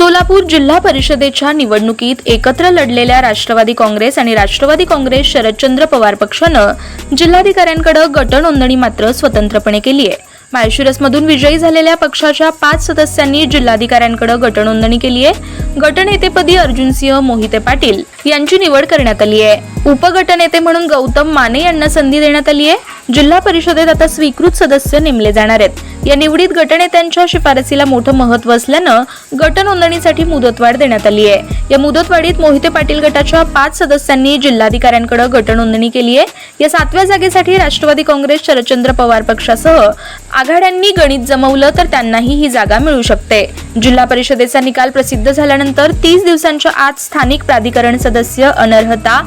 सोलापूर जिल्हा परिषदेच्या निवडणुकीत एकत्र लढलेल्या राष्ट्रवादी काँग्रेस आणि राष्ट्रवादी काँग्रेस शरदचंद्र पवार पक्षानं जिल्हाधिकाऱ्यांकडे गट नोंदणी मात्र स्वतंत्रपणे केली आहे। माळशिरसमधून विजयी झालेल्या पक्षाच्या 5 सदस्यांनी जिल्हाधिकाऱ्यांकडे गट नोंदणी केली आहे। गटनेतेपदी अर्जुनसिंह मोहिते पाटील यांची निवड करण्यात आली आहे। उपगटनेते म्हणून गौतम माने यांना संधी देण्यात आली आहे। जिल्हा परिषदेत आता स्वीकृत सदस्य नेमले जाणार आहेत। या निवडीत गटनेत्यांच्या शिफारसीला मोठं महत्त्व असल्यानं गट नोंदणीसाठी मुदतवाढ देण्यात आली आहे। या मुदतवाढीत मोहिते पाटील गटाच्या 5 सदस्यांनी जिल्हाधिकाऱ्यांकडे गट नोंदणी केली आहे। या 7व्या जागेसाठी राष्ट्रवादी काँग्रेस शरदचंद्र पवार पक्षासह आघाड्यांनी गणित जमवलं तर त्यांनाही ही जागा मिळू शकते। जिल्हा परिषदेचा निकाल प्रसिद्ध झाल्यानंतर 30 दिवसांच्या आत स्थानिक प्राधिकरण सदस्य अनर्हता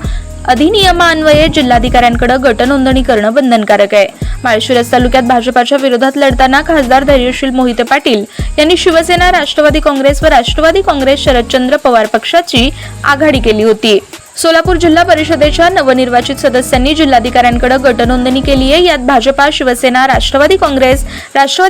अधिनियमान्वये जिल्हाधिकाऱ्यांकडे गट नोंदणी करणं बंधनकारक आहे। माळशिरस तालुक्यात भाजपाच्या विरोधात लढताना खासदार धैर्यशील मोहिते पाटील यांनी शिवसेना, राष्ट्रवादी काँग्रेस व राष्ट्रवादी काँग्रेस शरदचंद्र पवार पक्षाची आघाडी केली होती। सोलापूर जिल्हा परिषदेच्या नवनिर्वाचित सदस्यांनी जिल्हाधिकाऱ्यांकडे गट नोंदणी केली आहे। यात भाजपा, शिवसेना, राष्ट्रवादी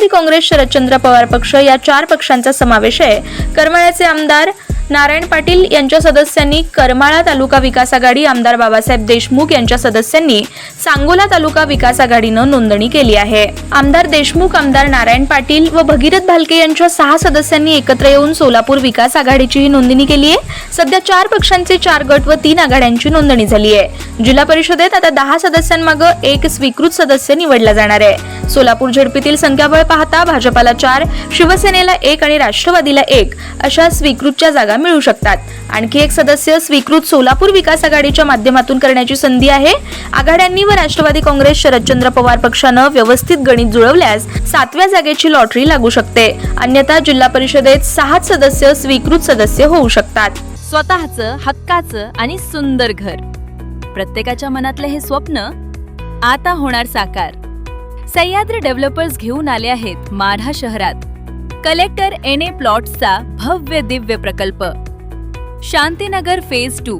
काँग्रेस शरदचंद्र पवार पक्ष या 4 पक्षांचा समावेश आहे। करमाळ्याचे आमदार नारायण पाटील यांच्या सदस्यांनी करमाळा तालुका विकास आघाडी, आमदार बाबासाहेब देशमुख यांच्या सदस्यांनी सांगोला तालुका विकास आघाडीनं नोंदणी केली आहे। आमदार देशमुख, आमदार नारायण पाटील व भगीरथ भालके यांच्या 6 सदस्यांनी एकत्र येऊन सोलापूर विकास आघाडीची नोंदणी केली आहे। सध्या 4 पक्षांचे 4 गट व 3 आघाड्यांची नोंदणी झाली आहे। जिल्हा परिषदेत आता 10 सदस्यांमागे एक स्वीकृत सदस्य निवडला जाणार आहे। सोलापूर झेडपीतील संख्याबळ पाहता भाजपाला 4, शिवसेनेला 1 आणि राष्ट्रवादीला 1 अशा स्वीकृतच्या जागा मिळू शकतात। आणखी एक सदस्य स्वीकृत सोलापूर विकास आघाडीच्या माध्यमातून करण्याची संधी आहे। आघाड्यांनी व राष्ट्रवादी काँग्रेस शरदचंद्र पवार पक्षानं व्यवस्थित गणित जुळवल्यास 7व्या जागेची लॉटरी लागू शकते। अन्यथा जिल्हा परिषदेत 6 सदस्य स्वीकृत सदस्य होऊ शकतात। स्वतःचं हक्काचं आणि सुंदर घर, प्रत्येकाच्या मनातले हे स्वप्न आता होणार साकार। सह्याद्री डेव्हलपर्स घेऊन आले आहेत माढा शहरात कलेक्टर एनए प्लॉट्सचा भव्य दिव्य प्रकल्प शांतीनगर फेज 2।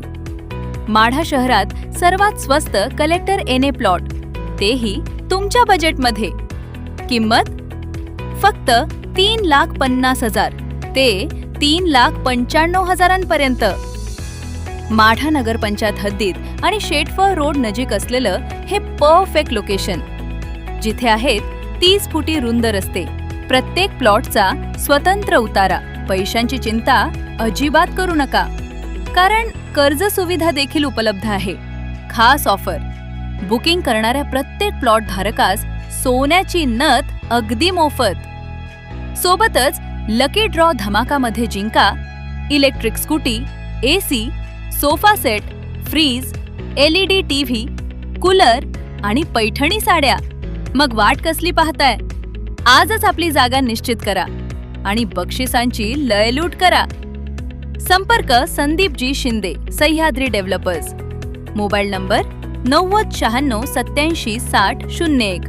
माढा शहरात सर्वात स्वस्त कलेक्टर एनए प्लॉट, तेही तुमच्या बजेटमध्ये। किंमत फक्त 3,50,000 ते 3,95,000 पर्यंत। माढा नगरपंचायत हद्दीत आणि शेटफळ रोड नजीक असलेलं हे परफेक्ट लोकेशन, जिथे आहेत 30 फुटी रुंद रस्ते, प्रत्येक प्लॉटचा स्वतंत्र उतारा। पैशांची चिंता अजिबात करू नका, कारण कर्ज सुविधा देखील उपलब्ध आहे। खास ऑफर, बुकिंग करणाऱ्या प्रत्येक प्लॉट धारकास सोन्याची नथ अगदी मोफत। सोबतच लकी ड्रॉ धमाकामध्ये जिंका electric scooty, AC, sofa set, fridge, LED TV, cooler आणि पैठणी साड्या। मग वाट कसली पाहताय? आजच आपली जागा निश्चित करा आणि बक्षिसांची लयलूट करा। संपर्क Sandeep ji Shinde, Sahyadri developers. Mobile number 90 96 87 60 01।